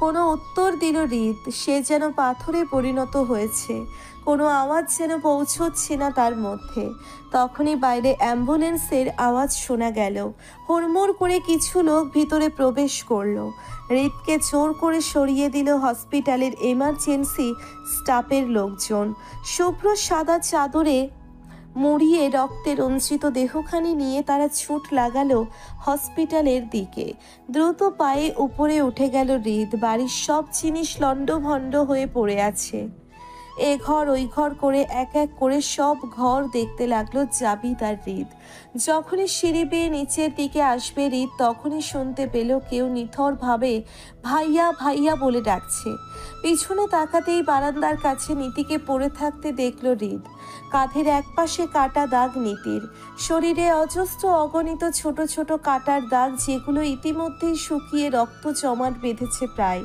কোনো উত্তর দিল হৃদ। সে যেন পাথরে পরিণত হয়েছে, কোনো আওয়াজ যেন পৌঁছচ্ছে না তার মধ্যে। তখনই বাইরে অ্যাম্বুলেন্সের আওয়াজ শোনা গেল। হুড়মুড় করে কিছু লোক ভিতরে প্রবেশ করলো। হৃদকে জোর করে সরিয়ে দিল হসপিটালের এমার্জেন্সি স্টাফের লোকজন। শুভ্র সাদা চাদরে মুড়িয়ে রক্তে রঞ্জিত দেহখানি নিয়ে তারা ছুট লাগালো হসপিটালের দিকে। দ্রুত পায়ে উপরে উঠে গেল হৃদ। বাড়ির সব জিনিস লণ্ডভণ্ড হয়ে পড়ে আছে। এ ঘর ওই ঘর করে এক এক করে সব ঘর দেখতে লাগলো জাবিদ আর হৃদ। যখনই সিঁড়ি বেয়ে নিচের দিকে আসবে হৃদ, তখনই শুনতে পেল কেউ নিথরভাবে ভাইয়া ভাইয়া বলে ডাকছে। পিছনে তাকাতেই বারান্দার কাছে নীতিকে পড়ে থাকতে দেখল হৃদ। কাঁধের একপাশে কাটা দাগ নীতির, শরীরে অজস্র অগণিত ছোট ছোট কাটার দাগ, যেগুলো ইতিমধ্যেই শুকিয়ে রক্ত জমাট বেঁধেছে প্রায়।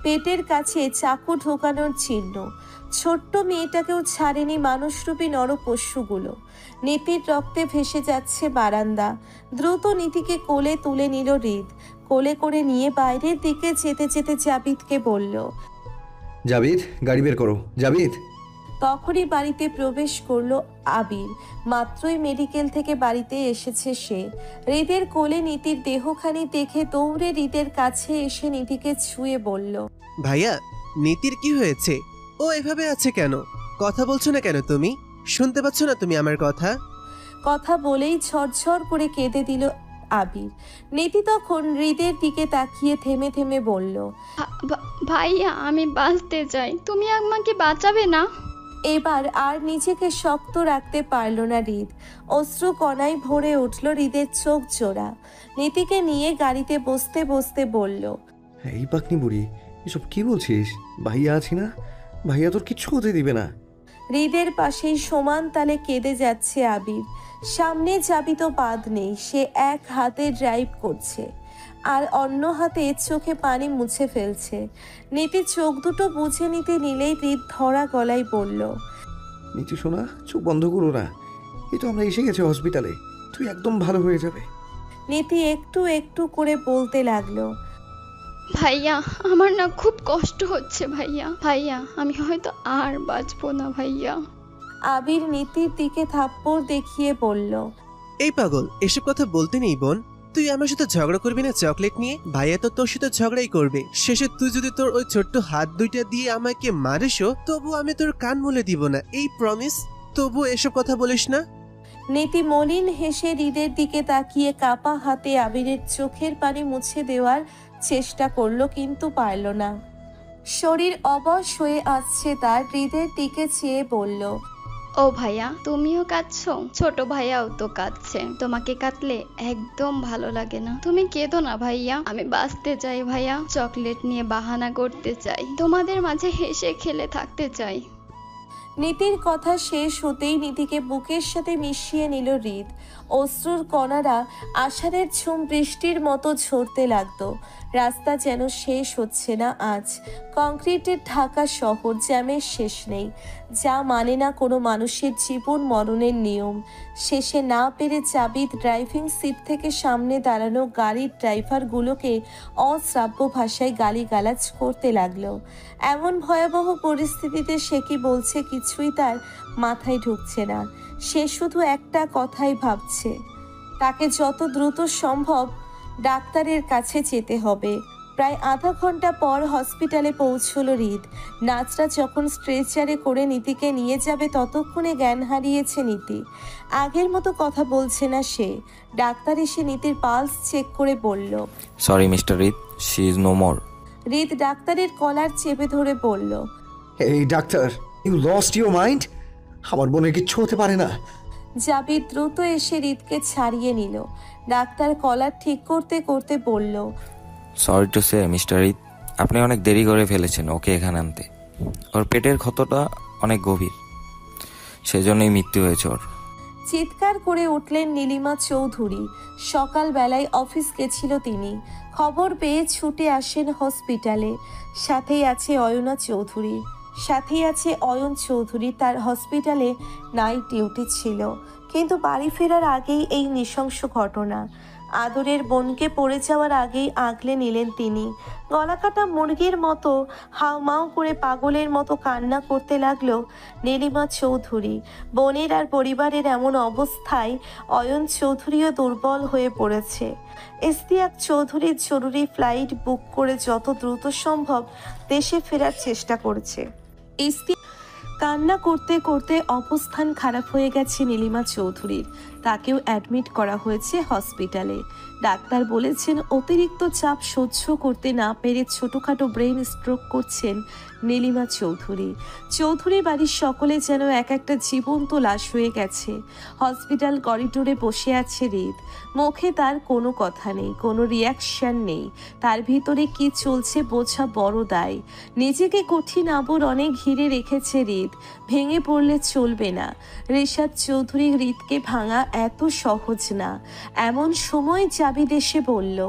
পেটের কাছে চাকু ঢোকানোর চিহ্ন। ছোট্ট মেয়েটাকেও ছাড়েনি মানুষরূপী নরপশুগুলো। নীতির রক্তে ভেসে যাচ্ছে বারান্দা। দ্রুত নীতিকে কোলে তুলে নিল হৃদ। কোলে করে নিয়ে বাইরের দিকে যেতে যেতে জাবিদকে বলল, জাবিদ, গাড়ি বের করো। জাবিদ। তখনই বাড়িতে প্রবেশ করলো আবির। মাত্রই মেডিকেল থেকে বাড়িতে এসেছে সে। হৃদের কোলে নীতির দেহখানি দেখে দৌড়ে হৃদের কাছে এসে নীতিকে ছুঁয়ে বলল, ভাইয়া, নীতির কি হয়েছে? ও এভাবে আছে কেন? কথা বলছো না কেন তুমি? শুনতে পাচ্ছ না তুমি আমার কথা? কথা বলেই ঝরঝর করে কেঁদে দিল আবির। নীতি তখন হৃদের দিকে তাকিয়ে থেমে থেমে বলল, ভাইয়া, আমি বাঁচতে চাই, তুমি আমাকে বাঁচাবে না? এবার আর নিজেকে শক্ত রাখতে পারল না হৃদ। অশ্রু কণায় ভরে উঠল হৃদের চোখ জোড়া। নীতিকে নিয়ে গাড়িতে বসতে বসতে বলল, এই পাকনি বুড়ি, এসব কি বলছিস? ভাইয়া আছি না, ভাইয়া তোর কিচ্ছু হতে দিবে না। হৃদের পাশেই সমান তালে কেঁদে যাচ্ছে আবির। সামনে যাবিত বাদ নেই। সে এক হাতে ড্রাইভ করছে আর অন্য হাতে চোখে পানি মুছে ফেলছে। নীতি চোখ দুটো বুঝে নিতে নিলেই হৃদ ধরা গলায় বলল, নিচে শোনা, চোখ বন্ধ করো না। এই তো আমরা এসে গেছি হসপিটালে, তুই একদম ভালো হয়ে যাবে। নীতি একটু একটু করে বলতে লাগলো, ভাইয়া, আমার না খুব কষ্ট হচ্ছে ভাইয়া। ভাইয়া, আমি হয়তো আর বাঁচবো না ভাইয়া। আবির নীতির দিকে থাপ্পড় দেখিয়ে বলল, এই পাগল, এসব কথা বলতে নেই বোন। তুই আমার সাথে ঝগড়া করবি না চকলেট নিয়ে? ভাইয়া তো তোর সাথে ঝগড়াই করবে। শেষে তুই যদি তোর ওই ছোট্ট হাত দুইটা দিয়ে আমাকে মারিসও, তবু আমি তোর কান মুলে দিব না, এই প্রমিস। তবু এসব কথা বলিস না। নীতি মলিন হেসে হৃদের দিকে তাকিয়ে কাপা হাতে আবিরের চোখের পানি মুছে দেওয়ার চেষ্টা করলো, কিন্তু পারল না। শরীর অবশ হয়ে আসছে তার। হৃদের দিকে চেয়ে বলল, ও ভাইয়া, তুমিও কাঁদছো? ছোট ভাইয়াও তো কাঁদছে। তোমাকে কাঁদলে একদম ভালো লাগে না। তুমি কেঁদো না ভাইয়া, আমি বাঁচতে চাই ভাইয়া। চকলেট নিয়ে বাহানা করতে চাই, তোমাদের মাঝে হেসে খেলে থাকতে চাই। নীতির কথা শেষ হতেই নীতিকে বুকের সাথে মিশিয়ে নিল হৃদ। অশ্রুর কণারা আষাঢ়ের ঝুম বৃষ্টির মতো ঝরতে লাগতো। রাস্তা যেন শেষ হচ্ছে না আজ। কংক্রিটের ঢাকা শহর, জ্যামের শেষ নেই, যা মানে না কোনো মানুষের জীবন মরণের নিয়ম। শেষে না পেরে জাবিদ ড্রাইভিং সিট থেকে সামনে দাঁড়ানো গাড়ির ড্রাইভারগুলোকে অশ্রাব্য ভাষায় গালিগালাজ করতে লাগলো। এমন ভয়াবহ পরিস্থিতিতে সে কি বলছে কিছুই তার মাথায় ঢুকছে না। সে শুধু একটা কথাই ভাবছে, তাকে যত দ্রুত সম্ভব ডাক্তারের কাছে যেতে হবে। প্রায় আধা ঘন্টা পর হসপিটালে পৌঁছলো হৃদ। নাচরা যখন স্ট্রেচারে করে নীতিকে নিয়ে যাবে, ততক্ষণে জ্ঞান হারিয়েছে নীতি। আগের মতো কথা বলছে না সে। ডাক্তার এসে নীতির পালস চেক করে বলল, sorry mister Hrid, she is no more. Hrid ডাক্তারের কলার চেপে ধরে বলল, এই doctor, you lost your mind? আমার বোনের কিচ্ছু হতে পারে না। জাবির দ্রুত এসে হৃদকে ছাড়িয়ে নিল। ডাক্তার কলার ঠিক করতে করতে বলল, সরি টু সে মিস্টার হৃদ, আপনি অনেক দেরি করে ফেলেছেন ওকে এখানে আনতে। ওর পেটের ক্ষতটা অনেক গভীর, সেজন্যই মৃত্যু হয়েছে ওর। চিৎকার করে উঠলেন নীলিমা চৌধুরী। সকালবেলায় অফিস গেছিল তিনি। খবর পেয়ে ছুটে আসেন হসপিটালে। সাথেই আছে অয়না চৌধুরী, সাথেই আছে অয়ন চৌধুরী। তার হসপিটালে নাইট ডিউটি ছিল, কিন্তু বাড়ি ফেরার আগেই এই নৃশংস ঘটনা। আদরের বোনকে পড়ে যাওয়ার আগেই আগলে নিলেন তিনি। গলাকাটা মুরগির মতো হাউমাউ করে পাগলের মতো কান্না করতে লাগলো নীলিমা চৌধুরী। বোনের আর পরিবারের এমন অবস্থায় অয়ন চৌধুরীও দুর্বল হয়ে পড়েছে। ইশতিয়াক চৌধুরীর জরুরি ফ্লাইট বুক করে যত দ্রুত সম্ভব দেশে ফেরার চেষ্টা করছে। কান্না করতে করতে অবস্থান খারাপ হয়ে গেছে নীলিমা চৌধুরীর। তাকেও অ্যাডমিট করা হয়েছে হসপিটালে। ডাক্তার বলেছেন অতিরিক্ত চাপ সহ্য করতে না পেরে ছোটখাটো ব্রেন স্ট্রোক করছেন নীলিমা চৌধুরী। চৌধুরী বাড়ির সকলে যেন এক একটা জীবন্ত লাশ হয়ে গেছে। হসপিটাল করিডোরে বসে আছে হৃদ। মুখে তার কোনো কথা নেই, কোনো রিয়াকশন নেই। তার ভিতরে কি চলছে বোঝা বড় দায়। নিজেকে কঠিন আবরণে ঘিরে রেখেছে হৃদ। ভেঙে পড়লে চলবে না। রিশাদ চৌধুরী হৃদকে ভাঙা এত সহজ না। এমন সময় জাবিদ এসে বলল,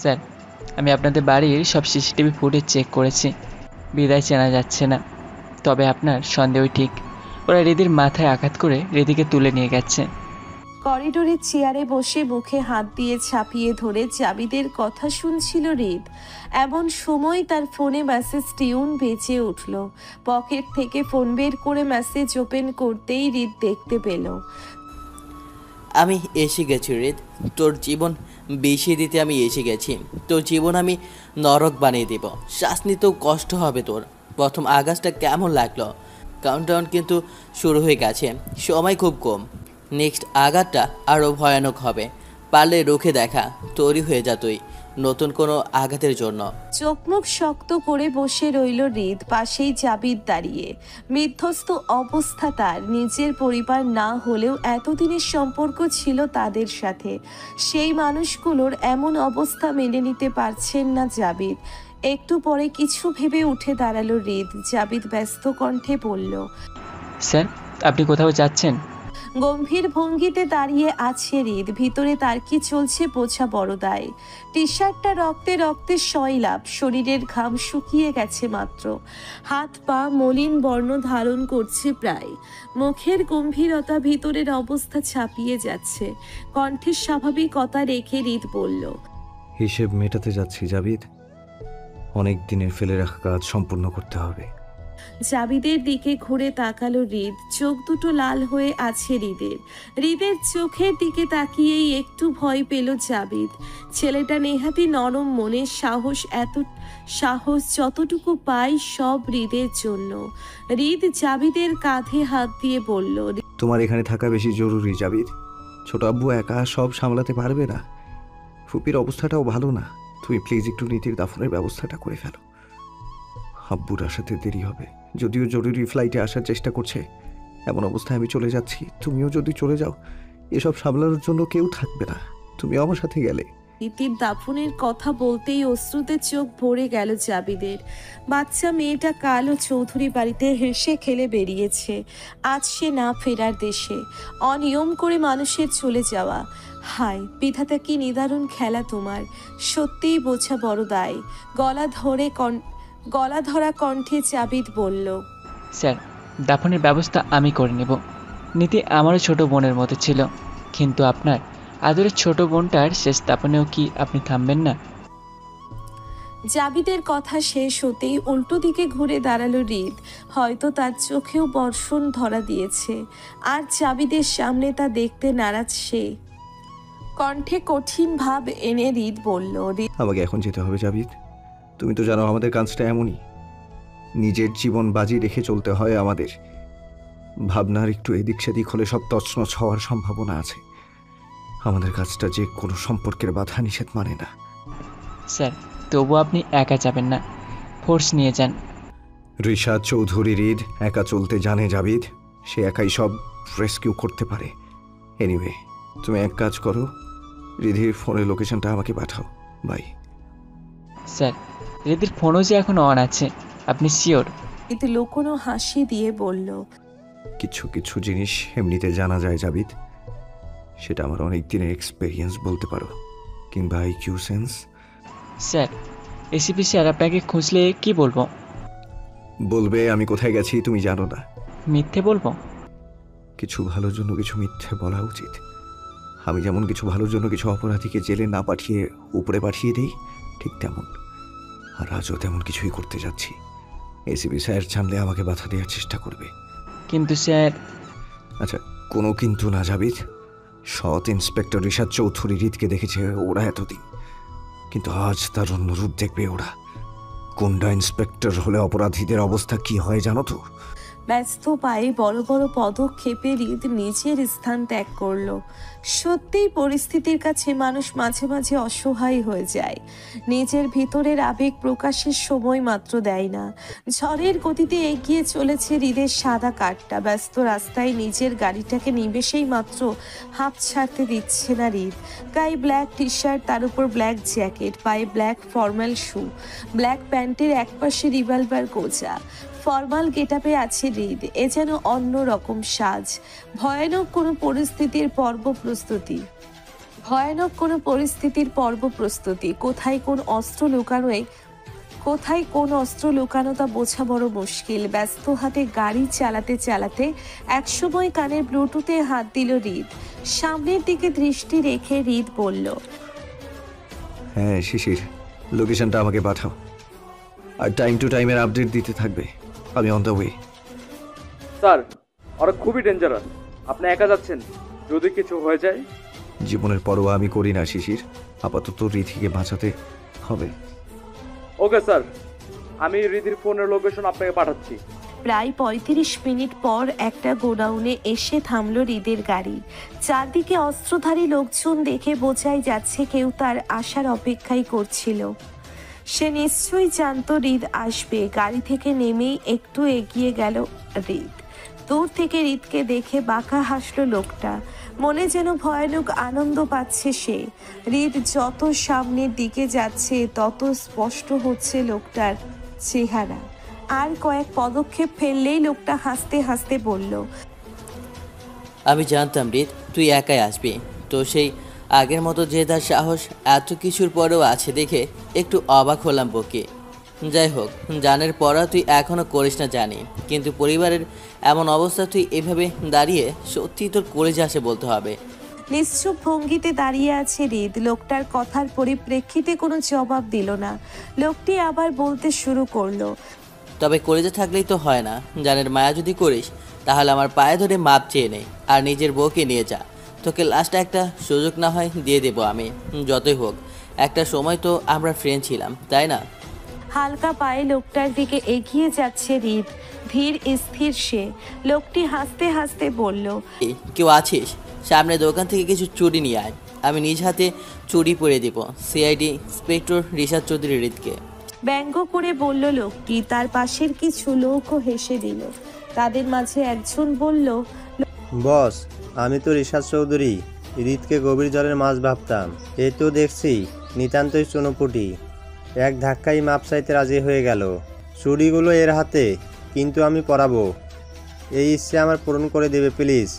স্যার, আমি আপনাদের বাড়ির সব সিসিটিভি ফুটেজ চেক করেছি। বিদায় চেনা যাচ্ছে না, তবে আপনার সন্দেহই ঠিক। ওরা রিদির মাথায় আঘাত করে রিদিকে তুলে নিয়ে গেছে। করিডোরের চেয়ারে বসে মুখে হাত দিয়ে ছাপিয়ে ধরে জাবিদের কথা শুনছিল হৃদ। এমন সময় তার ফোনে মেসেজ টিউন বেজে উঠল। পকেট থেকে ফোন বের করে মেসেজ ওপেন করতেই হৃদ দেখতে পেল, আমি এসে গেছি হৃদ, তোর জীবন বিষিয়ে দিতে আমি এসে গেছি। তোর জীবন আমি নরক বানিয়ে দেব। শ্বাস নিতেও কষ্ট হবে তোর। প্রথম আগাছটা কেমন লাগলো? কাউন্টডাউন কিন্তু শুরু হয়ে গেছে, সময় খুব কম। নেক্সট আঘাতটা আরও ভয়ানক হবে। পারলে রুখে দেখা, তৈরি হয়ে যা তুই নতুন কোনো আঘাতের জন্য। চোখ মুখ শক্ত করে বসে রইল হৃদ। পাশেই জাবিদ দাঁড়িয়ে। বিধ্বস্ত অবস্থা তার। নিজের পরিবার না হলেও এতদিনের সম্পর্ক ছিল তাদের সাথে। সেই মানুষগুলোর এমন অবস্থা মেনে নিতে পারছেন না জাবিদ। একটু পরে কিছু ভেবে উঠে দাঁড়ালো হৃদ। জাবিদ ব্যস্ত কণ্ঠে বলল, স্যার, আপনি কোথাও যাচ্ছেন? গম্ভীর ভঙ্গিতে দাঁড়িয়ে আছে হৃদ। ভিতরে তার কি চলছে বোঝা বড় দায়। টি শার্টটা রক্তে রক্তে সয়লাভ। শরীরের ঘাম শুকিয়ে গেছে মাত্র। হাত পা মলিন বর্ণ ধারণ করছে প্রায়। মুখের গম্ভীরতা ভিতরের অবস্থা ছাপিয়ে যাচ্ছে। কণ্ঠের স্বাভাবিকতা রেখে হৃদ বলল, হিসেব মেটাতে যাচ্ছি জাবিদ। অনেক দিনের ফেলে রাখা কাজ সম্পূর্ণ করতে হবে। জাবিদের দিকে ঘুরে তাকালো হৃদ। চোখ দুটো লাল হয়ে আছে হৃদের। হৃদের চোখের দিকে তাকিয়েই একটু ভয় পেল জাবিদ। ছেলেটা নেহাতি নরম মনে। সাহস যতটুকু পাই সব হৃদের জন্য। হৃদ জাবিদের কাঁধে হাত দিয়ে বলল, তোমার এখানে থাকা বেশি জরুরি জাবিদ। ছোট আব্বু একা সব সামলাতে পারবে না। ফুপির অবস্থাটাও ভালো না। তুমি প্লিজ একটু নীতির দাফনের ব্যবস্থাটা করে ফেলো। আব্বুর আসাতে দেরি হবে। যদিও জরুরি ফ্লাইটে আসার চেষ্টা করছে। এমন অবস্থায় আমি চলে যাচ্ছি। তুমিও যদি চলে যাও, এসব সামলানোর জন্য কেউ থাকবে না। তুমিও আমার সাথে গেলে। নীতির দাফনের কথা বলতেই অশ্রুতে চোখ ভরে গেল জাবিদের। বাচ্চা মেয়েটা কালও চৌধুরী বাড়িতে হেসে খেলে বেরিয়েছে। আজ সে না ফেরার দেশে। অনিয়ম করে মানুষের চলে যাওয়া। হায় বিধাতা, কি নিদারুণ খেলা তোমার। সত্যিই বোঝা বড় দায়। গলা ধরা কণ্ঠে জাবিদ বলল, স্যার, দাফনের ব্যবস্থা আমি করে নেব। নীতি আমারও ছোট বোনের মতো ছিল, কিন্তু আপনার আদরের ছোট বোনটার শেষ দাফনেও কি আপনি থামবেন না? জাবিদের কথা শেষ হতেই উল্টো দিকে ঘুরে দাঁড়ালো হৃদ। হয়তো তার চোখেও বর্ষণ ধরা দিয়েছে। আর জাবিদের সামনে তা দেখতে নারাজ সে। কণ্ঠে কঠিন ভাব এনে হৃদ বলল, আমাকে এখন যেতে হবে জাবিদ। তুমি তো জানো আমাদের কাজটা এমনই। নিজের জীবন বাজি রেখে চলতে হয় আমাদের। ভাবনার একটু এদিক সেদিক হলে সব তছনছ হওয়ার সম্ভাবনা আছে। আমাদের কাজটা যে কোনো সম্পর্কের বাধা নিষেধ মানে না। স্যার, তবু আপনি একা যাবেন না, ফোর্স নিয়ে যান। রিশাদ চৌধুরী হৃদ একা চলতে জানে জাবিদ। সে একাই সব রেস্কিউ করতে পারে। এনিওয়ে, তুমি এক কাজ করো, রিধির ফোনের লোকেশনটা আমাকে পাঠাও। বাই। স্যার, রিদির ফোনও যে এখন অন আছে, আপনি শিওর? কিন্তু লুকোনো হাসি দিয়ে বলল, কিছু কিছু জিনিস এমনিতে জানা যায় জাবিদ। সেটা আমার অনেক দিনের এক্সপেরিয়েন্স বলতে পারো, কিংবা IQ sense. Sir, ACP sir আপনাকে খুঁজলে কি বলবো? বলবে আমি কোথায় গেছি তুমি জানো না। মিথ্যে বলবো? কিছু ভালোর জন্য কিছু মিথ্যে বলা উচিত। আমি যেমন কিছু ভালোর জন্য কিছু অপরাধীকে জেলে না পাঠিয়ে উপরে পাঠিয়ে দিই, ঠিক তেমন আর আজও তেমন কিছুই করতে যাচ্ছি। এসিপি স্যার জানলে আমাকে বাধা দেওয়ার চেষ্টা করবে। কিন্তু স্যার। আচ্ছা, কোনো কিন্তু না জাবিদ। সৎ ইন্সপেক্টর রিশাদ চৌধুরী রিতকে দেখেছে ওরা এতদিন, কিন্তু আজ তার অন্য রূপ দেখবে ওরা। গুন্ডা ইন্সপেক্টর হলে অপরাধীদের অবস্থা কি হয় জানো তো? ব্যস্ত পায়ে বড় বড় পদক্ষেপে হৃদ নিজের স্থান ত্যাগ করলো। সত্যিই পরিস্থিতির কাছে মানুষ মাঝে মাঝে অসহায় হয়ে যায়, নিজের ভিতরের আবেগ প্রকাশের সময় মাত্র দেয় না। ঝড়ের গতিতে এগিয়ে চলেছে হৃদের সাদা কাঠটা। ব্যস্ত রাস্তায় নিজের গাড়িটাকে নিমেষেই মাত্র হাঁপ ছাড়তে দিচ্ছে না হৃদ। গায়ে ব্ল্যাক টি শার্ট, তার উপর ব্ল্যাক জ্যাকেট, পায়ে ব্ল্যাক ফর্মাল শু, ব্ল্যাক প্যান্টের একপাশে রিভলভার গোছা। ফর্মাল গেটআপে আছে হৃদ। এ যেন অন্য রকম সাজ। ভয়ানক কোনো পরিস্থিতির পর্ব প্রস্তুতি। কোথায় কোন অস্ত্র লুকানো তা বোঝা বড় মুশকিল। ব্যস্ত হাতে গাড়ি চালাতে চালাতে একসময় কানের ব্লুটুথে হাত দিল হৃদ। সামনের দিকে দৃষ্টি রেখে হৃদ বলল, হ্যাঁ শিশির, লোকেশনটা আমাকে পাঠাও, আর টাইম টু টাইমের আপডেট দিতে থাকবে। আমি অন দ্য ওয়ে। স্যার, ওরা খুবই ডেঞ্জারাস, আপনি একা যাচ্ছেন, যদি কিছু হয়ে যায়। জীবনের পরোয়া আমি করি না শিশির, আপাতত রিধিকে বাঁচাতে হবে। ওকে স্যার, আমি রিধির ফোনের লোকেশন আপনাকে পাঠাচ্ছি। প্রায় ৩৫ মিনিট পর একটা গোডাউনে এসে থামলো হৃদের গাড়ি। চারদিকে অস্ত্রধারী লোকজন দেখে বোঝাই যাচ্ছে কেউ তার আসার অপেক্ষাই করছিল। সে নিশ্চয়ই জানতো হৃদ আসবে। গাড়ি থেকে নেমেই একটু এগিয়ে গেল হৃদ। দূর থেকে হৃদকে দেখে বাঁকা হাসলো লোকটা। মনে যেন ভয়ানক আনন্দ পাচ্ছে সে। হৃদ যত সামনের দিকে যাচ্ছে তত স্পষ্ট হচ্ছে লোকটার চেহারা। আর কয়েক পদক্ষেপ ফেললেই লোকটা হাসতে হাসতে বলল, আমি জানতাম হৃদ তুই একাই আসবি। তো সেই আগের মতো যে তার সাহস এত কিছুর পরেও আছে দেখে একটু অবাক হলাম বকে। যাই হোক, জানের পড়া তুই এখনও করিস না জানি, কিন্তু পরিবারের এমন অবস্থা তুই এভাবে দাঁড়িয়ে সত্যি তোর কলেজে আসে বলতে হবে। নিশ্চুপ ভঙ্গিতে দাঁড়িয়ে আছে হৃদ। লোকটার কথার পরিপ্রেক্ষিতে কোনো জবাব দিল না। লোকটি আবার বলতে শুরু করলো, তবে কলেজে থাকলেই তো হয় না, জানের মায়া যদি করিস তাহলে আমার পায়ে ধরে মাপ চেয়ে নে আর নিজের বউকে নিয়ে যা। তোকে লাস্টে একটা সুযোগ না হয় দিয়ে দেবো আমি। যতই হোক, একটা সময় তো আমরা ফ্রেন্ড ছিলাম, তাই না? হালকা পায়ে লোকটার দিকে এগিয়ে যাচ্ছে হৃদ। ধীর স্থির সে। লোকটি হাসতে হাসতে বলল, কেউ আছিস? সামনে দোকান থেকে কিছু চুড়ি নিয়ে আয়, আমি নিজ হাতে চুড়ি পরে দেব সিআইডি ইন্সপেক্টর রিশাদ চৌধুরী হৃদকে। ব্যঙ্গ করে বলল লোকটি। তার পাশের কিছু লোকও হেসে দিল। তাদের মাঝে একজন বলল, বস, আমি তো রিশাদ চৌধুরী। হৃদকে গভীর জলের মাছ ভাবতাম, এই তো দেখছি নিতান্তই চুনোপুটি। এক ধাক্কায় মাপ চাইতে রাজি হয়ে গেল। চুড়িগুলো এর হাতে, কিন্তু আমি পরাবো। এই ইচ্ছে আমার পূরণ করে দেবে প্লিজ।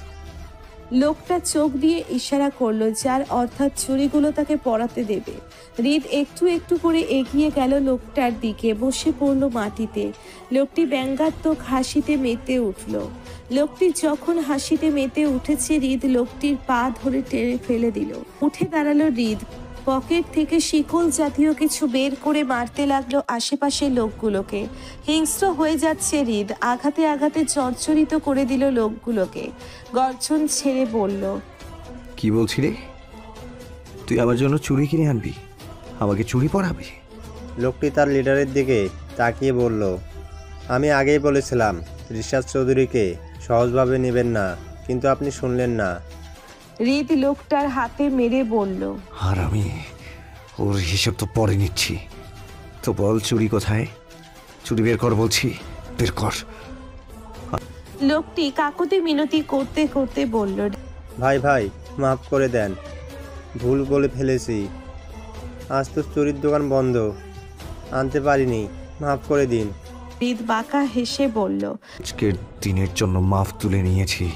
লোকটা চোখ দিয়ে ইশারা করলো, যার অর্থাৎ চুড়িগুলো তাকে পরাতে দেবে। হৃদ একটু একটু করে এগিয়ে গেল লোকটার দিকে, বসে পড়ল মাটিতে। লোকটি ব্যঙ্গাত্মক হাসিতে মেতে উঠল। লোকটি যখন হাসিতে মেতে উঠেছে, হৃদ লোকটির পা ধরে টেনে ফেলে দিল। উঠে দাঁড়ালো হৃদ। পকেট থেকে শিকল জাতীয় কিছু বের করে মারতে লাগলো আশেপাশের লোকগুলোকে। হিংস্র হয়ে যাচ্ছে হৃদ। আঘাতে আঘাতে জর্জরিত করে দিল লোকগুলোকে। গর্জন ছেড়ে বলল, কি বলছিলি? তুই আমার জন্য চুড়ি কিনে আনবি? আমাকে চুড়ি পরাবি? লোকটি তার লিডারের দিকে তাকিয়ে বলল, আমি আগেই বলেছিলাম রিশাদ চৌধুরীকে সহজভাবে নেবেন না, কিন্তু আপনি শুনলেন না। হৃদ লোকটার হাতে মেরে বলল, আর আমি ওর হিসেব তো পরে নিচ্ছি। তো বল, চুড়ি কোথায়? চুড়ি বের কর বলছি, বের কর। লোকটি কাকুতি মিনতি করতে করতে বলল, ভাই ভাই, মাফ করে দেন, ভুল বলে ফেলেছি। আজ তো চুরির দোকান বন্ধ, আনতে পারিনি, মাফ করে দিন। হৃদ বাঁকা হেসে বলল, আজকের দিনের জন্য মাফ তুলে নিয়েছি।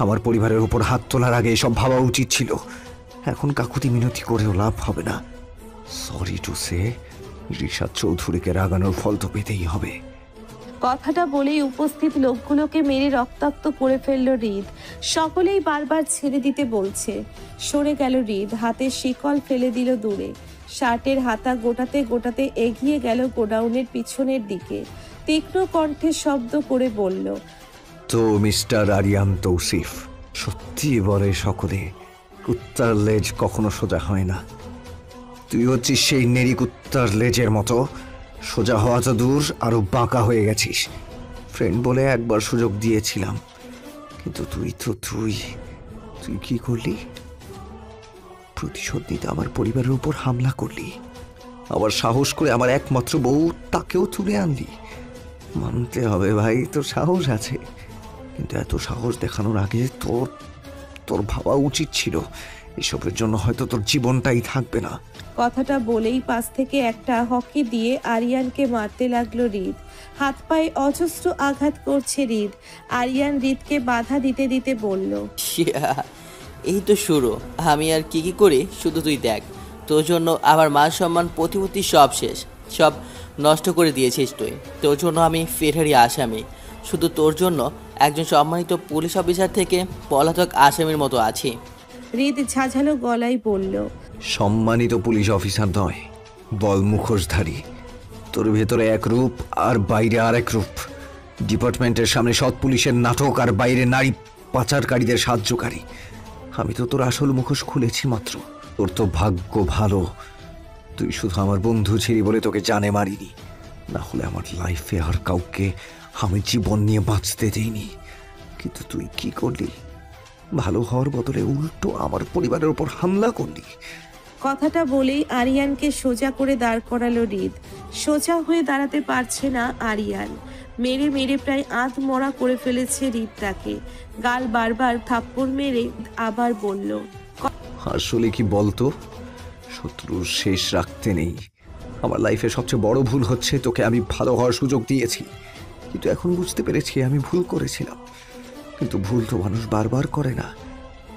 আমার পরিবারের উপর হাত তোলার আগে এসব ভাবা উচিত ছিল। এখন কাকুতি মিনতি করেও লাভ হবে না। সরি টু সে, রিশাদ চৌধুরীকে রাগানোর ফল তো পেতেই হবে। কথাটা বলেই উপস্থিত লোকগুলোকে মেরে রক্তাক্ত করে ফেলল হৃদ। সকলেই বারবার ছেড়ে দিতে বলছে। সরে গেল হৃদ, হাতের শিকল ফেলে দিল দূরে। শার্টের হাতা গোটাতে গোটাতে এগিয়ে গেল গোডাউনের পিছনের দিকে। তীক্ষ্ণ কণ্ঠে শব্দ করে বলল, তো মিস্টার আরিয়ান তৌসিফ, সত্যি বলে সকলে, কুত্তার লেজ কখনো সোজা হয় না। তুই হচ্ছিস সেই নেড়ি কুত্তার লেজের মতো। সোজা হওয়া তো দূর, আরো বাঁকা হয়ে গেছিস। ফ্রেন্ড বলে একবার সুযোগ দিয়েছিলাম, কিন্তু তুই কি করলি? প্রতিশোধ নিতে আমার পরিবারের উপর হামলা করলি। আবার সাহস করে আমার একমাত্র বউ, তাকেও তুলে আনলি। মানতে হবে ভাই, তোর সাহস আছে, কিন্তু এত সাহস দেখানোর আগে তোর ভাবা উচিত ছিল এসবের জন্য হয়তো তোর জীবনটাই থাকবে না। কথাটা বলেই পাশ থেকে একটা হকি দিয়ে আরিয়ানকে মারতে লাগলো হৃদ। হাত পায়ে অজস্র আঘাত করছে হৃদ। আরিয়ান হৃদকে বাধা দিতে দিতে বলল, শিয়া, এই তো শুরু। আমি আর কি করি শুধু তুই দেখ। তোর জন্য আমার মান সম্মান প্রতিপত্তি সব শেষ, সব নষ্ট করে দিয়েছিস তুই। তোর জন্য আমি ফেরারি আসামি। শুধু তোর জন্য একজন সম্মানিত পুলিশ অফিসার থেকে পলাতক আসামির মতো আছি। হৃদ ঝাঝালো গলায় বলল, সম্মানিত পুলিশ অফিসার নয়, বল মুখোশধারী। তোর ভেতরে এক রূপ আর বাইরে আর এক রূপ। ডিপার্টমেন্টের সামনে সৎ পুলিশের নাটক, আর বাইরে নারী পাচারকারীদের সাহায্যকারী। আমি তো তোর আসল মুখোশ খুলেছি মাত্র। তোর তো ভাগ্য ভালো, তুই শুধু আমার বন্ধু ছিলি বলে তোকে জানে মারিনি, না হলে আমার লাইফে আর কাউকে আমি জীবন নিয়ে বাঁচতে দিইনি। কিন্তু তুই কি করলি? ভালো হওয়ার বদলে উল্টো আমার পরিবারের উপর হামলা করলি। কথাটা বলেই আরিয়ানকে সোজা করে দাঁড় করালো হৃদ। সোজা হয়ে দাঁড়াতে পারছে না আরিয়ান। মেরে মেরে প্রায় আধমরা করে ফেলেছে হৃদ তাকে। গাল বারবার থাপ্পড় মেরে আবার বলল, আসলে কি বলতো, শত্রুর শেষ রাখতে নেই। আমার লাইফে সবচেয়ে বড় ভুল হচ্ছে তোকে আমি ভালো হওয়ার সুযোগ দিয়েছি, কিন্তু এখন বুঝতে পেরেছি আমি ভুল করেছিলাম। কিন্তু ভুল তো মানুষ বারবার করে না,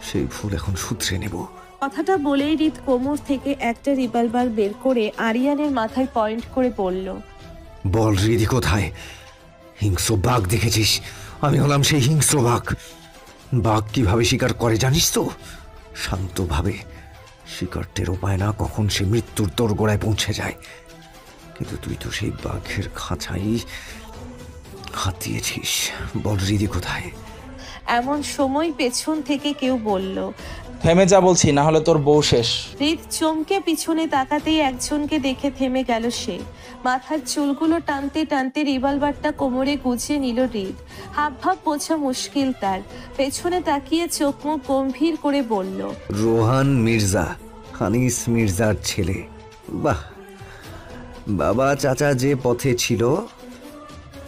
সেই ভুল এখন শুধরে নেব। কথাটা বলেই হৃদ কোমর থেকে একটা রিভলভার বের করে আরিয়ানের মাথায় পয়েন্ট করে বলল, বল হৃদি কোথায়? হিংস্র বাঘ দেখেছিস? আমি হলাম সেই হিংস্র বাঘ। বাঘ কিভাবে শিকার করে জানিস তো? শান্তভাবে। শিকার টেরও পায় না কখন সে মৃত্যুর দোরগোড়ায় পৌঁছে যায়। কিন্তু তুই তো সেই বাঘের খাঁচাই হাত দিয়েছিস। বল হৃদি কোথায়? এমন সময় পেছন থেকে কেউ বলল, থেমে যা বলছি, না হলে তোর বউ শেষ। হৃদ চমকে পিছনে তাকাতেই একজনকে দেখে থেমে গেল সে। মাথার চুলগুলো টানতে টানতে রিভলভারটা কোমরে গুছিয়ে নিল হৃদ। হাব ভাব বোঝা মুশকিল তার। পেছনে তাকিয়ে চোখ মুখ গম্ভীর করে বলল, রোহান মির্জা, হানিস মির্জার ছেলে। বাহ, বাবা চাচা যে পথে ছিল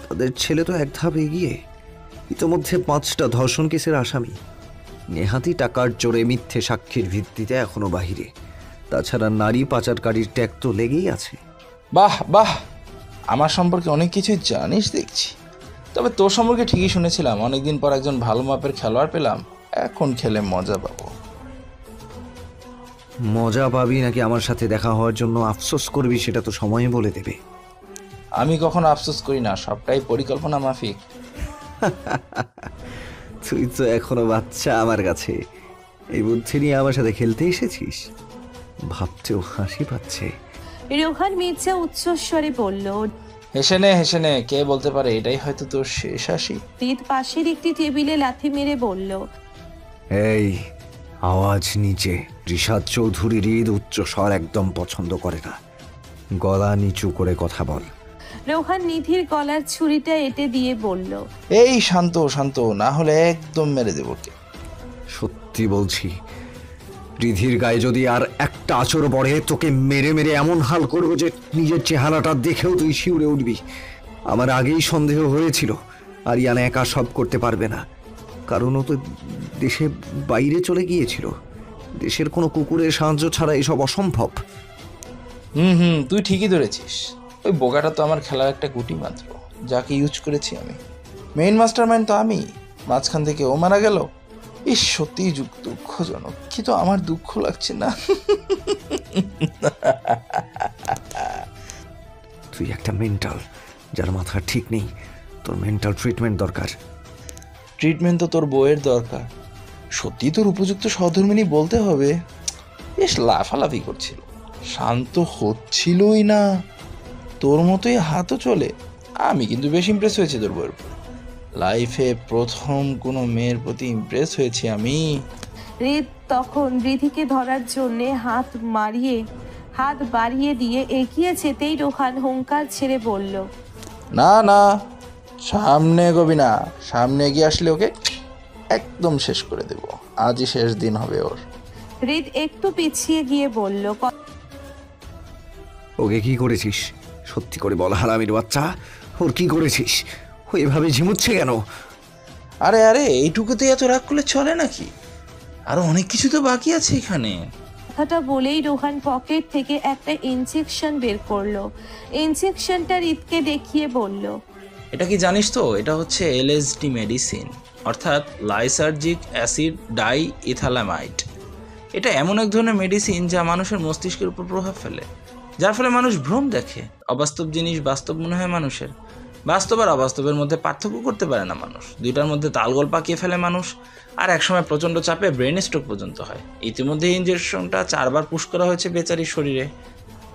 তাদের ছেলে তো এক ধাপ এগিয়ে। ইতোমধ্যে 5টা ধর্ষণ কেসের আসামি। নেহাতি টাকার জোরে মিথ্যে সাক্ষীর ভিত্তিতে এখনো বাহিরে। তাছাড়া নারী পাচারকারীর ট্যাগ তো লেগেই আছে। বাহ বাহ, আমার সম্পর্কে অনেক কিছুই জানিস দেখছি। তবে তোর সম্পর্কে ঠিকই শুনেছিলাম, অনেকদিন পর একজন ভালো মাপের খেলোয়াড় পেলাম। এখন খেলে মজা পাবো। মজা পাবি নাকি আমার সাথে দেখা হওয়ার জন্য আফসোস করবি সেটা তো সময় বলে দেবে। আমি কখনো আফসোস করি না, সবটাই পরিকল্পনা মাফিক। তুই তো এখনো বাচ্চা আমার কাছে। এই বুদ্ধি নিয়ে আমার সাথে খেলতে এসেছিস? ভাবতেও হাসি পাচ্ছে। রোহান মির্জা উচ্চস্বরে বলল, হেসে নে, কে বলতে পারে এটাই হয়তো তোর শেষ হাসি। হৃদ পাশের একটি টেবিলে লাথি মেরে বলল, এই আওয়াজ নিচে। রিশাদ চৌধুরী হৃদ উচ্চ স্বর একদম পছন্দ করে না। গলা নিচু করে কথা বল। রোহান নিধির গলার ছুরিটা এঁটে দিয়ে বলল, এই শান্ত শান্ত, না হলে একদম মেরে দেবো। সত্যি বলছি, রিধির গায়ে যদি আর একটা আঁচড় পড়ে তোকে মেরে মেরে এমন হাল করবো যে নিজের চেহারাটা দেখেও তুই শিউরে উঠবি। আমার আগেই সন্দেহ হয়েছিল আরিয়ান একা সব করতে পারবে না, কারণ ও তো দেশে বাইরে চলে গিয়েছিল। দেশের কোনো কুকুরের সাহায্য ছাড়া এসব অসম্ভব। তুই ঠিকই ধরেছিস। ওই বোকাটা তো আমার খেলার একটা গুটি মাত্র, যাকে ইউজ করেছি আমি। মেইন মাস্টারমাইন্ড তো আমি, মাঝখান থেকে ও মারা গেল। ইস, সত্যিই দুঃখজনক, কিন্তু আমার দুঃখ লাগছে না। তুই একটা মেন্টাল, যার মাথা ঠিক নেই। তোর মেন্টাল ট্রিটমেন্ট দরকার। ট্রিটমেন্ট তো তোর বউয়ের দরকার। সত্যি তোর উপযুক্ত সহধর্মিনী বলতে হবে, বেশ লাফালাফি করছিল, শান্ত হচ্ছিলই না, তোর মতোই হাতও চলে। আমি কিন্তু বেশ ইমপ্রেস হয়েছি তোর বউয়ের উপর। লাইফে প্রথম কোনো মেয়ের প্রতি ইমপ্রেস হয়েছি আমি। হৃদ তখন রিধিকে ধরার জন্যে হাত বাড়িয়ে দিয়ে এগিয়ে যেতেই রোহান হুঙ্কার ছেড়ে বলল, না না, সামনে এগোবি না, সামনে এগিয়ে আসলে ওকে একদম শেষ করে দেব, আজই শেষ দিন হবে ওর। হৃদ একটু পিছিয়ে গিয়ে বলল, ওকে কি করেছিস? সত্যি করে বল হারামির বাচ্চা, ওর কি করেছিস? ও এভাবে ঝিমুচ্ছে কেন? আরে আরে, এইটুকুতে এত রাগ করলে চলে নাকি? আরো অনেক কিছু তো বাকি আছে এখানে। কথাটা বলেই রোহান পকেট থেকে একটা ইনজেকশন বের করলো। ইনজেকশনটা হৃদকে দেখিয়ে বলল, এটা কি জানিস তো, এটা হচ্ছে এলএসডি মেডিসিন, অর্থাৎ লাইসার্জিক অ্যাসিড ডাই ইথালামাইড। এটা এমন এক ধরনের মেডিসিন যা মানুষের মস্তিষ্কের উপর প্রভাব ফেলে, যার ফলে মানুষ ভ্রম দেখে, অবাস্তব জিনিস বাস্তব মনে হয় মানুষের, বাস্তব আর অবাস্তবের মধ্যে পার্থক্য করতে পারে না মানুষ, দুইটার মধ্যে তালগোল পাকিয়ে ফেলে মানুষ, আর একসময় প্রচণ্ড চাপে ব্রেন স্ট্রোক পর্যন্ত হয়। ইতিমধ্যে ইঞ্জেকশনটা 4 বার পুশ করা হয়েছে বেচারির শরীরে,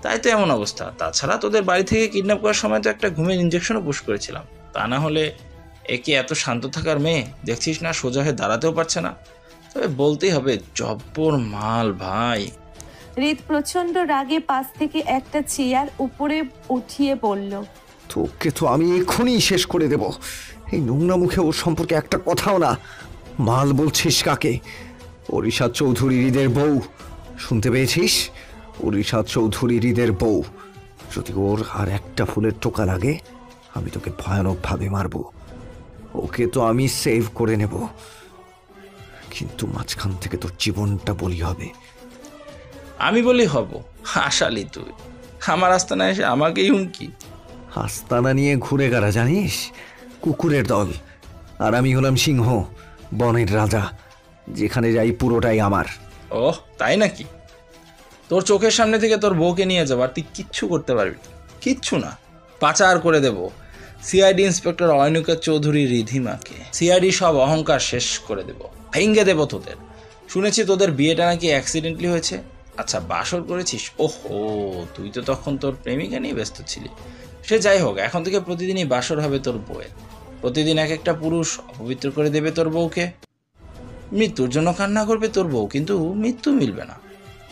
তাই তো এমন অবস্থা। তাছাড়া তোদের বাড়ি থেকে কিডন্যাপ করার সময় তো একটা ঘুমের ইঞ্জেকশনও পুশ করেছিলাম, তা না হলে একে এত শান্ত থাকার মেয়ে দেখছিস না, সোজা হয়ে দাঁড়াতেও পারছে না। তবে বলতেই হবে জব্বর মাল ভাই। হৃদ প্রচন্ড রাগে পাশ থেকে একটা চেয়ার উপরে উঠিয়ে বলল, তোকে তো আমি এক্ষুনি শেষ করে দেব। এই নোংরা মুখে ওর সম্পর্কে একটা কথাও না। মাল বলছিস কাকে? ওরিশাদ চৌধুরী হৃদের বউ, শুনতে পেয়েছিস? ওরিশাদ চৌধুরী হৃদের বউ। যদি ওর আর একটা ফুলের টোকা লাগে আমি তোকে ভয়ানকভাবে মারব। ওকে তো আমি সেভ করে নেব, কিন্তু মাঝখান থেকে তোর জীবনটা বলি হবে। আমি বলি হব? আশালি তুই আমার আস্তানা এসে আমাকেই হুমকি। আস্তানা নিয়ে ঘুরে গাড়া জানিস? কুকুরের দল, আর আমি হলাম সিংহ, বনের রাজা, যেখানে যাই পুরোটাই আমার। ওহ তাই নাকি? তোর চোখের সামনে থেকে তোর বউকে নিয়ে যাবার তুই কিচ্ছু করতে পারবি? কিচ্ছু না, পাচার করে দেব সিআইডি ইন্সপেক্টর অয়নিকা চৌধুরী রিধিমাকে। সিআইডি সব অহংকার শেষ করে দেব, ভেঙ্গে দেব তোদের। শুনেছি তোদের বিয়েটা নাকি অ্যাক্সিডেন্টলি হয়েছে। আচ্ছা বাসর করেছিস? ওহো, তুই তো তখন তোর প্রেমিকা নিয়ে ব্যস্ত ছিলি। সে যাই হোক, এখন থেকে প্রতিদিনই বাসর হবে তোর বউয়ের। প্রতিদিন এক একটা পুরুষ অপবিত্র করে দেবে তোর বউকে। মৃত্যুর জন্য কান্না করবে তোর বউ, কিন্তু মৃত্যু মিলবে না।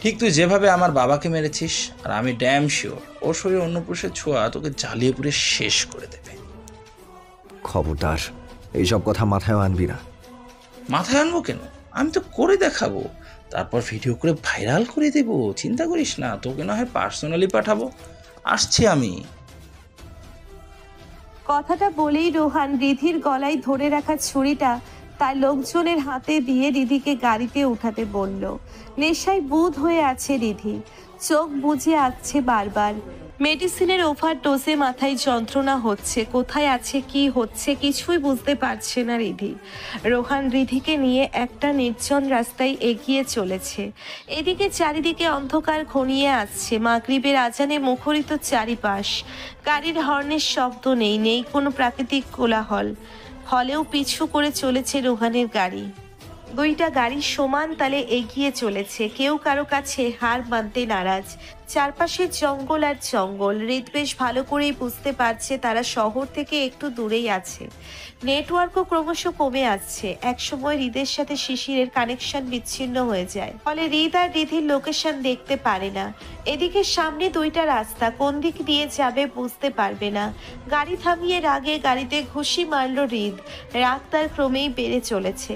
ঠিক তুই যেভাবে আমার বাবাকে মেরেছিস, আর আমি ড্যাম শিওর ওর শরীরে অন্য পুরুষের ছোঁয়া তোকে জ্বালিয়ে পুড়ে শেষ করে দেবে। খবরদার এইসব কথা মাথায় আনবি না। মাথায় আনবো কেন? আমি তো করে দেখাবো, তারপর ভিডিও করে ভাইরাল করে দেব। চিন্তা করিস না, তোকে না হয় পার্সোনালি পাঠাবো। আসছি আমি। কথাটা বলেই রোহান রিধির গলায় ধরে রাখা ছুরিটা তার লোকজনের হাতে দিয়ে রিধিকে গাড়িতে উঠাতে বলল। নেশায় বুঁদ হয়ে আছে রিধি, চোখ বুজে আসছে বারবার। মেডিসিনের ওভারডোজে মাথায় যন্ত্রণা হচ্ছে, কোথায় আছে কি হচ্ছে কিছুই বুঝতে পারছে না রিধি। রোহান রিধিকে নিয়ে একটা নির্জন রাস্তায় এগিয়ে চলেছে। এদিকে চারিদিকে অন্ধকার ঘনিয়ে আসছে, মাগরিবের আজানে মুখরিত চারিপাশ। গাড়ির হর্নের শব্দ নেই, নেই কোনো প্রাকৃতিক কোলাহল। হলেও পিছু করে চলেছে রোহানের গাড়ি। দুইটা গাড়ি সমান তালে এগিয়ে চলেছে, কেউ কারো কাছে হার মানতে নারাজ। চারপাশে জঙ্গল আর জঙ্গল। হৃদ বেশ ভালো করেই বুঝতে পারছে তারা শহর থেকে একটু দূরেই আছে। নেটওয়ার্কও ক্রমশ কমে আসছে। একসময় হৃদের সাথে শিশিরের কানেকশন বিচ্ছিন্ন হয়ে যায়, ফলে হৃদ আর রিধির লোকেশন দেখতে পারে না। এদিকে সামনে দুইটা রাস্তা, কোন দিক দিয়ে যাবে বুঝতে পারবে না। গাড়ি থামিয়ে রাগে গাড়িতে ঘুষি মারল হৃদ। রাগ তার ক্রমেই বেড়ে চলেছে।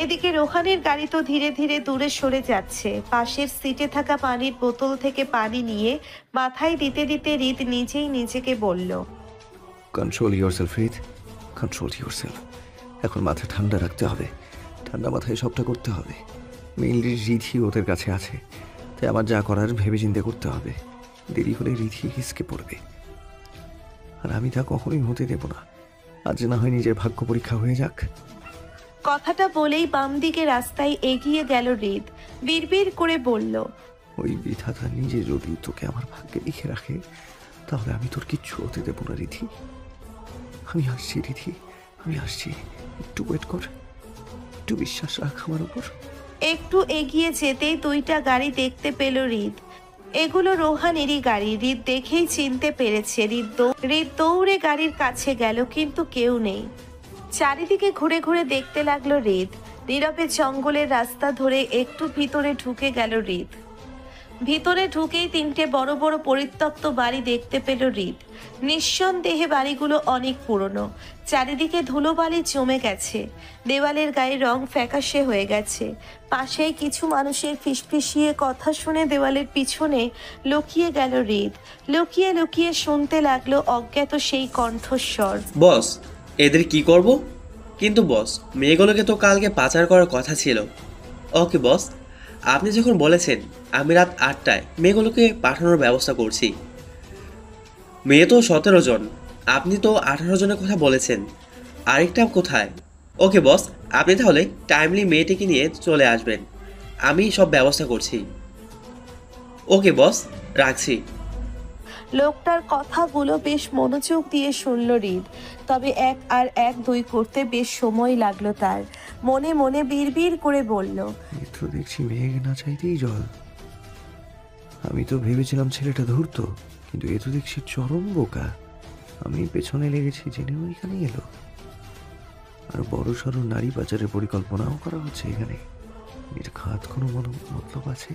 এদিকে রোহানের গাড়ি তো ধীরে ধীরে দূরে সরে যাচ্ছে। পাশের সিটে থাকা পানির বোতল থেকে পানি নিয়ে মাথায় দিতে দিতে হৃদ নিজেই নিজেকে বলল, কন্ট্রোল ইয়োরসেলফ হৃদ, কন্ট্রোল ইয়োরসেলফ। এখন মাথা ঠান্ডা রাখতে হবে, ঠান্ডা মাথায় সবটা করতে হবে। মেইনলি রিধি ওদের কাছে আছে, তাই আমার যা করার ভেবে চিন্তে করতে হবে। দেরি হলে রিধি হিসকে পড়বে, আর আমি তা কখনোই হতে দেব না। আজ না হয় নিজের ভাগ্য পরীক্ষা হয়ে যাক। কথাটা বলেই বাম দিকে রাস্তায় এগিয়ে গেল হৃদ। বিড়বিড় করে বলল, ওই বিধাতা নিজে যদি তোকে আমার ভাগ্যে লিখে রাখে, তাহলে আমি তোর কিচ্ছু হতে দেব না রিধি। আমি আসছি রিধি, আমি আসছি। একটু ওয়েট কর, একটু বিশ্বাস রাখ আমার উপর। একটু এগিয়ে যেতেই 2টা গাড়ি দেখতে পেল হৃদ। এগুলো রোহানেরই গাড়ি। হৃদ দেখেই চিনতে পেরেছে। হৃদ দৌড়ে গাড়ির কাছে গেল, কিন্তু কেউ নেই। চারিদিকে ঘুরে ঘুরে দেখতে লাগলো হৃদ। নীরবে জঙ্গলের রাস্তা ধরে একটু ভিতরে ঢুকে গেল হৃদ। ভিতরে ঢুকেই 3টে বড় বড় পরিত্যক্ত বাড়ি দেখতে পেল হৃদ। নিঃসন্দেহে বাড়িগুলো অনেক পুরনো। চারিদিকে ধুলোবালি জমে গেছে, দেওয়ালের গায়ে রং ফ্যাকাশে হয়ে গেছে। পাশেই কিছু মানুষের ফিসফিসিয়ে কথা শুনে দেওয়ালের পিছনে লুকিয়ে গেল হৃদ। লুকিয়ে লুকিয়ে শুনতে লাগলো অজ্ঞাত সেই কণ্ঠস্বর। বস, এদের কি করব? কিন্তু বস, মেয়েগুলোকে তো কালকে পাচার করার কথা ছিল। ওকে বস, আপনি যখন বলেছেন আমি রাত 8টায় মেয়েগুলোকে পাঠানোর ব্যবস্থা করছি। মেয়ে তো 17 জন, আপনি তো 18 জনের কথা বলেছেন। আরেকটা কোথায়? ওকে বস, আপনি তাহলে টাইমলি মেয়েটিকে নিয়ে চলে আসবেন, আমি সব ব্যবস্থা করছি। ওকে বস, রাখছি। লোকটার কথাগুলো বেশ মনোযোগ দিয়ে শুনল হৃদ। তবে 1 আর 1 2 করতে বেশ সময় লাগলো তার। মনে মনে বিড়বিড় করে বলল, এ তো দেখছি মেঘ না চাইতেই জল। আমি তো ভেবেছিলাম ছেলেটা ধূর্ত, কিন্তু এ তো দেখছি চরম বোকা। আমি পেছনে লেগেছি জেনেও এখানে এলো। আর বড় সড়ো নারী পাচারের পরিকল্পনাও করা হচ্ছে এখানে। এর খাত কোনো মতলব আছে?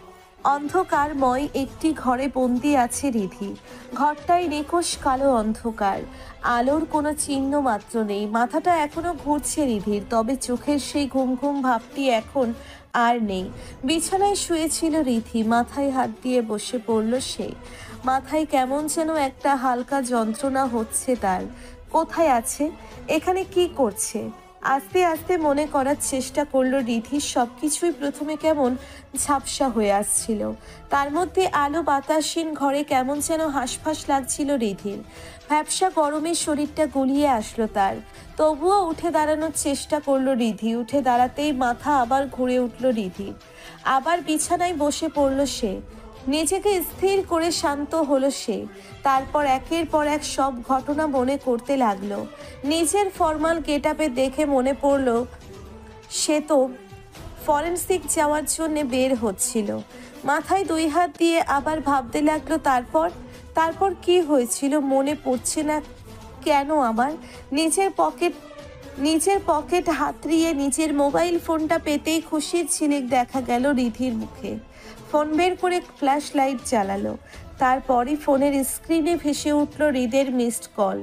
অন্ধকারময় একটি ঘরে বন্দি আছে রিধি। ঘরটায় নিকোষ কালো অন্ধকার, আলোর কোনো চিহ্ন মাত্র নেই। মাথাটা এখনো ঘুরছে রিধির, তবে চোখের সেই ঘুম ঘুম ভাবটি এখন আর নেই। বিছানায় শুয়েছিল রিধি, মাথায় হাত দিয়ে বসে পড়ল সে। মাথায় কেমন যেন একটা হালকা যন্ত্রণা হচ্ছে তার। কোথায় আছে? এখানে কি করছে? আস্তে আস্তে মনে করার চেষ্টা করলো রিধির। সবকিছুই প্রথমে কেমন ঝাপসা হয়ে আসছিল। তার মধ্যে আলো বাতাসহীন ঘরে কেমন যেন হাঁসফাঁস লাগছিল রিধির। ভ্যাপসা গরমে শরীরটা গুলিয়ে আসলো তার। তবুও উঠে দাঁড়ানোর চেষ্টা করলো রিধি। উঠে দাঁড়াতেই মাথা আবার ঘুরে উঠল রিধির। আবার বিছানায় বসে পড়ল সে। নিজেকে স্থির করে শান্ত হলো সে। তারপর একের পর এক সব ঘটনা মনে করতে লাগলো। নিজের ফর্মাল গেটআপে দেখে মনে পড়ল সে তো ফরেনসিক যাওয়ার জন্য বের হচ্ছিল। মাথায় 2 হাত দিয়ে আবার ভাবতে লাগলো তারপর কি হয়েছিল মনে পড়ছে না কেন আমার। নিজের পকেট হাতড়িয়ে নিজের মোবাইল ফোনটা পেতেই খুশির ঝিলিক দেখা গেল রিধির মুখে। ফোন বের করে ফ্ল্যাশ লাইট জ্বালালো। তারপরই ফোনের স্ক্রিনে ভেসে উঠল হৃদের মিসড কল।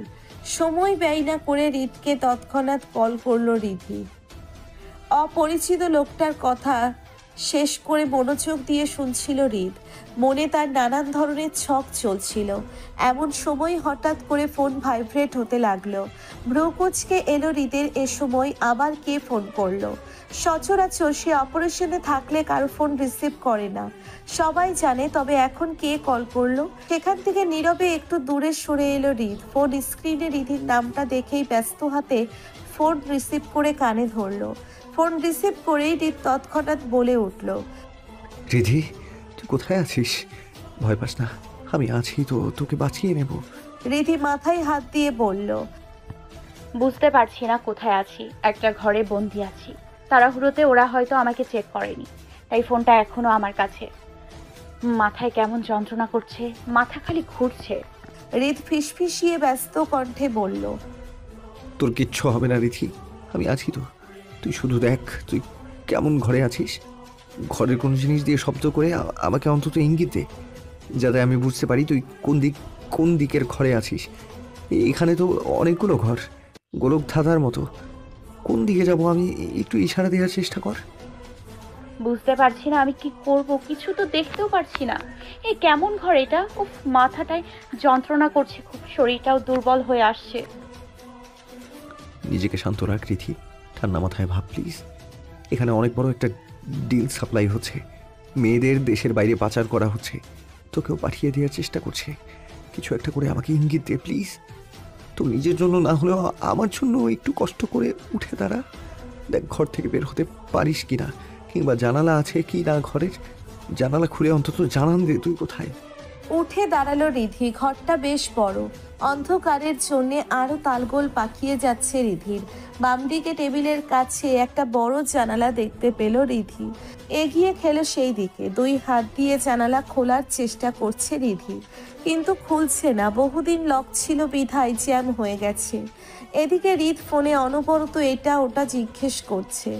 সময় ব্যয় না করে হৃদকে তৎক্ষণাৎ কল করলো রিধি। অপরিচিত লোকটার কথা শেষ করে মনোযোগ দিয়ে শুনছিল হৃদ। মনে তার নানান ধরনের ছক চলছিল। এমন সময় হঠাৎ করে ফোন ভাইব্রেট হতে লাগলো। ভ্রুকুচকে এলো হৃদের। এ সময় আবার কে ফোন করলো? সচরাচর সে অপারেশনে থাকলে কারো ফোন রিসিভ করে না, সবাই জানে। তবে এখন কে কল করলো? সেখান থেকে নীরবে একটু দূরে সরে এলো হৃদ। ফোন স্ক্রিনে রিধির নামটা দেখেই ব্যস্ত হাতে ফোন রিসিভ করে কানে ধরলো। ফোন রিসিভ করেই হৃদ তৎক্ষণাৎ বলে উঠল, রিধি, তুই কোথায় আছিস? ভয় পাস না, আমি আছি তো, তোকে বাঁচিয়ে নেব। রিধি মাথায় হাত দিয়ে বলল, বুঝতে পারছি না কোথায় আছি। একটা ঘরে বন্দি আছি। তাড়াহুড়োতে ওরা হয়তো আমাকে চেক করেনি, তাই ফোনটা এখনো আমার কাছে। মাথায় কেমন যন্ত্রণা করছে, মাথা খালি ঘুরছে। হৃদ ফিসফিসিয়ে ব্যস্ত কণ্ঠে বলল, তোর কিচ্ছু হবে না রিধি, আমি আছি তো। তুই শুধু দেখ তুই কেমন ঘরে আছিস। ঘরের কোনো জিনিস দিয়ে শব্দ করে আমাকে অন্তত ইঙ্গিত দে, যাতে আমি বুঝতে পারি তুই কোন দিকের ঘরে আছিস। এখানে তো অনেকগুলো ঘর, গোলক ধাঁধার মতো। কোন দিকে যাব আমি? একটু ইশারা দেওয়ার চেষ্টা কর। বুঝতে পারছি না আমি কি করব, কিছু তো দেখতেও পারছি না। এই কেমন ঘর এটা? উফ, মাথাটায় যন্ত্রণা করছে খুব, শরীরটাও দুর্বল হয়ে আসছে। নিজেকে শান্ত রাখ রিধি, ঠান্ডা মাথায় ভাব প্লিজ। এখানে অনেক বড় একটা ডিল সাপ্লাই হচ্ছে। মেয়েদের দেশের বাইরে পাচার করা হচ্ছে। তোকেও পাঠিয়ে দেওয়ার চেষ্টা করছে। কিছু একটা করে আমাকে ইঙ্গিত দে প্লিজ। তো নিজের জন্য না হলেও আমার জন্য একটু কষ্ট করে উঠে দাঁড়া। দেখ ঘর থেকে বের হতে পারিস কি না, কিংবা জানালা আছে কি না ঘরের। জানালা খুলে অন্তত জানান দে তুই কোথায়। উঠে দাঁড়ালো রিধি। ঘরটা বেশ বড়, অন্ধকারের জন্যে আরো তালগোল পাকিয়ে যাচ্ছে রিধির। বাম দিকে টেবিলের কাছে একটা বড় জানালা দেখতে পেল রিধি। এগিয়ে খেলো সেই দিকে। 2 হাত দিয়ে জানালা খোলার চেষ্টা করছে রিধি, কিন্তু খুলছে না। বহুদিন লক ছিল বিধায় জ্যাম হয়ে গেছে। এদিকে রিধ ফোনে অনবরত এটা ওটা জিজ্ঞেস করছে।